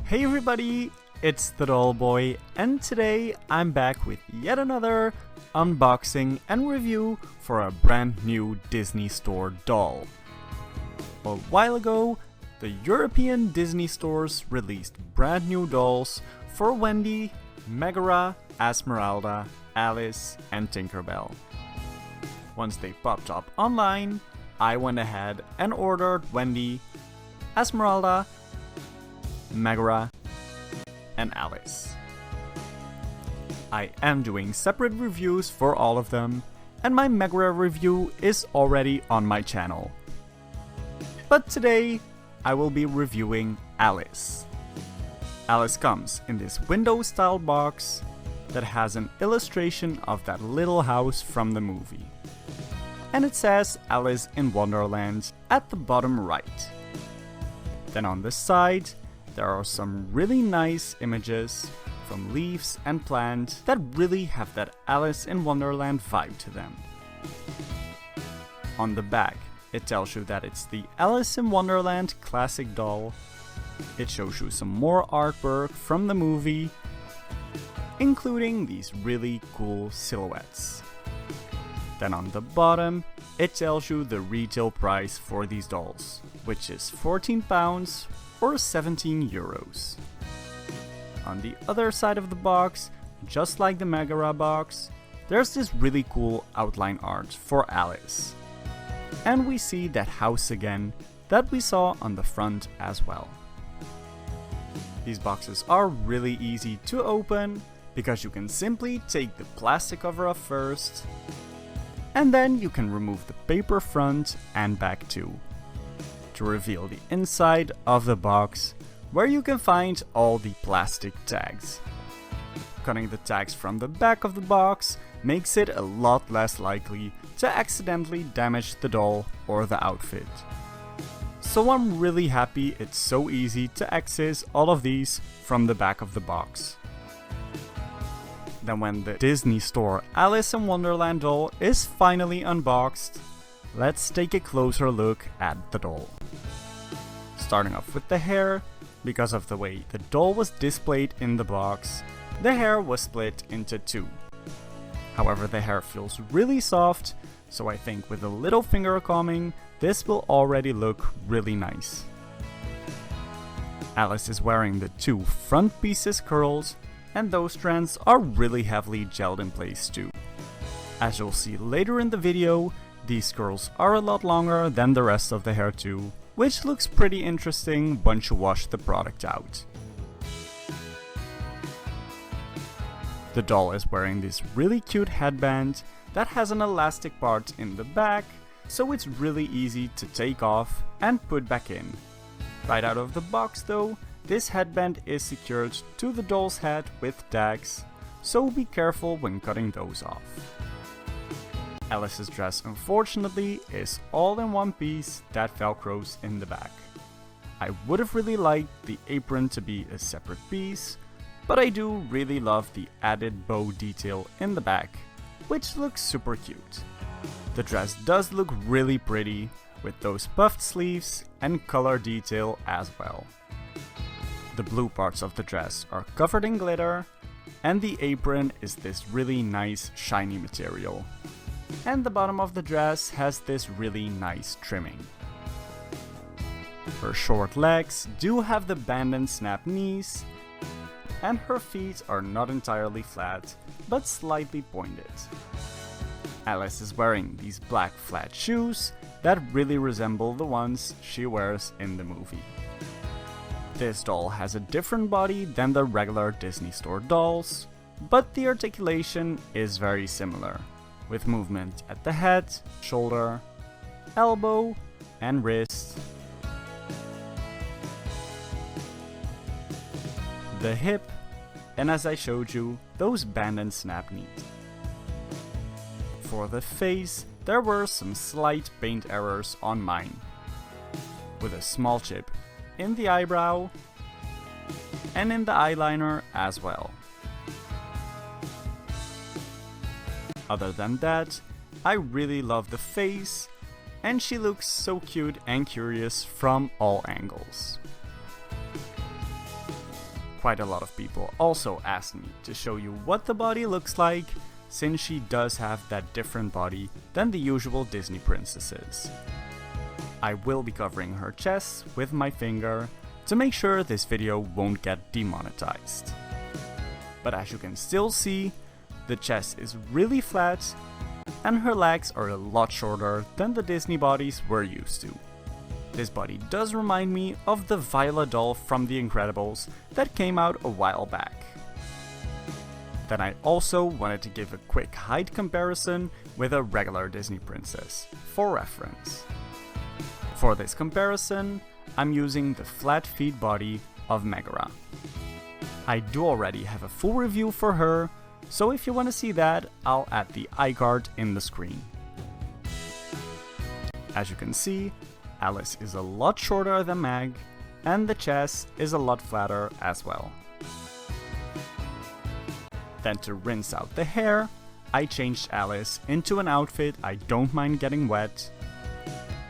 Hey everybody, it's the Doll Boy, and today I'm back with yet another unboxing and review for a brand new Disney Store doll. A while ago, the European Disney stores released brand new dolls for Wendy, Megara, Esmeralda, Alice, and Tinkerbell. Once they popped up online, I went ahead and ordered Wendy, Esmeralda, Megara, and Alice. I am doing separate reviews for all of them, and my Megara review is already on my channel. But today, I will be reviewing Alice. Alice comes in this window-style box that has an illustration of that little house from the movie. And it says Alice in Wonderland at the bottom right. Then on the side, there are some really nice images from leaves and plants that really have that Alice in Wonderland vibe to them. On the back, it tells you that it's the Alice in Wonderland classic doll. It shows you some more artwork from the movie, including these really cool silhouettes. Then on the bottom, it tells you the retail price for these dolls, which is £14 or 17 euros. On the other side of the box, just like the Megara box, there's this really cool outline art for Alice. And we see that house again that we saw on the front as well. These boxes are really easy to open because you can simply take the plastic cover off first, and then you can remove the paper front and back too, to reveal the inside of the box, where you can find all the plastic tags. Cutting the tags from the back of the box makes it a lot less likely to accidentally damage the doll or the outfit. So I'm really happy it's so easy to access all of these from the back of the box. Then when the Disney Store Alice in Wonderland doll is finally unboxed, let's take a closer look at the doll. Starting off with the hair, because of the way the doll was displayed in the box, the hair was split into two. However, the hair feels really soft, so I think with a little finger combing, this will already look really nice. Alice is wearing the two front pieces curls, and those strands are really heavily gelled in place too. As you'll see later in the video, these curls are a lot longer than the rest of the hair too, which looks pretty interesting once you wash the product out. The doll is wearing this really cute headband that has an elastic part in the back, so it's really easy to take off and put back in. Right out of the box though, this headband is secured to the doll's head with tags, so be careful when cutting those off. Alice's dress unfortunately is all in one piece that velcros in the back. I would have really liked the apron to be a separate piece, but I do really love the added bow detail in the back, which looks super cute. The dress does look really pretty, with those puffed sleeves and color detail as well. The blue parts of the dress are covered in glitter, and the apron is this really nice shiny material. And the bottom of the dress has this really nice trimming. Her short legs do have the band and snap knees, and her feet are not entirely flat, but slightly pointed. Alice is wearing these black flat shoes that really resemble the ones she wears in the movie. This doll has a different body than the regular Disney Store dolls, but the articulation is very similar, with movement at the head, shoulder, elbow, and wrist, the hip, and as I showed you, those band and snap knees. For the face, there were some slight paint errors on mine, with a small chip in the eyebrow and in the eyeliner as well. Other than that, I really love the face, and she looks so cute and curious from all angles. Quite a lot of people also asked me to show you what the body looks like, since she does have that different body than the usual Disney princesses. I will be covering her chest with my finger to make sure this video won't get demonetized. But as you can still see, the chest is really flat and her legs are a lot shorter than the Disney bodies we're used to. This body does remind me of the Viola doll from The Incredibles that came out a while back. Then I also wanted to give a quick height comparison with a regular Disney princess, for reference. For this comparison, I'm using the flat feet body of Megara. I do already have a full review for her, so if you want to see that, I'll add the iCard in the screen. As you can see, Alice is a lot shorter than Meg, and the chest is a lot flatter as well. Then to rinse out the hair, I changed Alice into an outfit I don't mind getting wet,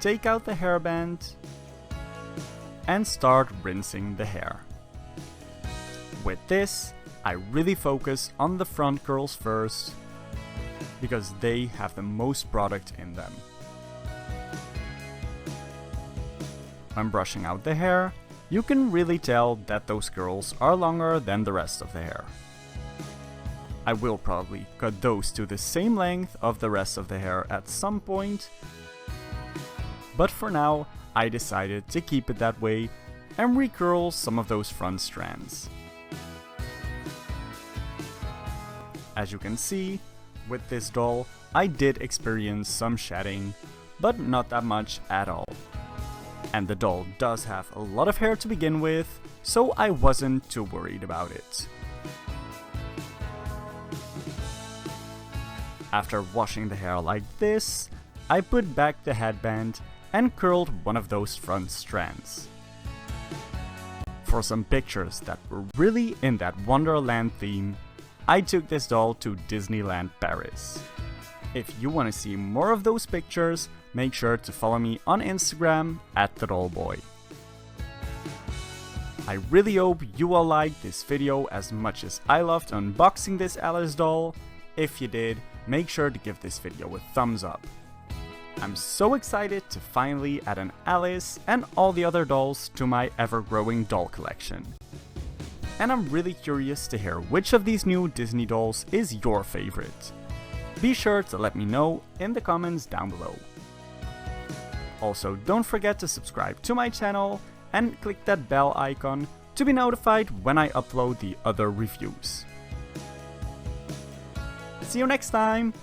take out the hairband, and start rinsing the hair. With this, I really focus on the front curls first, because they have the most product in them. When brushing out the hair, you can really tell that those curls are longer than the rest of the hair. I will probably cut those to the same length of the rest of the hair at some point, but for now I decided to keep it that way and recurl some of those front strands. As you can see, with this doll I did experience some shedding, but not that much at all. And the doll does have a lot of hair to begin with, so I wasn't too worried about it. After washing the hair like this, I put back the headband and curled one of those front strands. For some pictures that were really in that Wonderland theme, I took this doll to Disneyland Paris. If you want to see more of those pictures, make sure to follow me on Instagram @thedollboy. I really hope you all liked this video as much as I loved unboxing this Alice doll. If you did, make sure to give this video a thumbs up. I'm so excited to finally add an Alice and all the other dolls to my ever-growing doll collection. And I'm really curious to hear which of these new Disney dolls is your favorite. Be sure to let me know in the comments down below. Also, don't forget to subscribe to my channel and click that bell icon to be notified when I upload the other reviews. See you next time!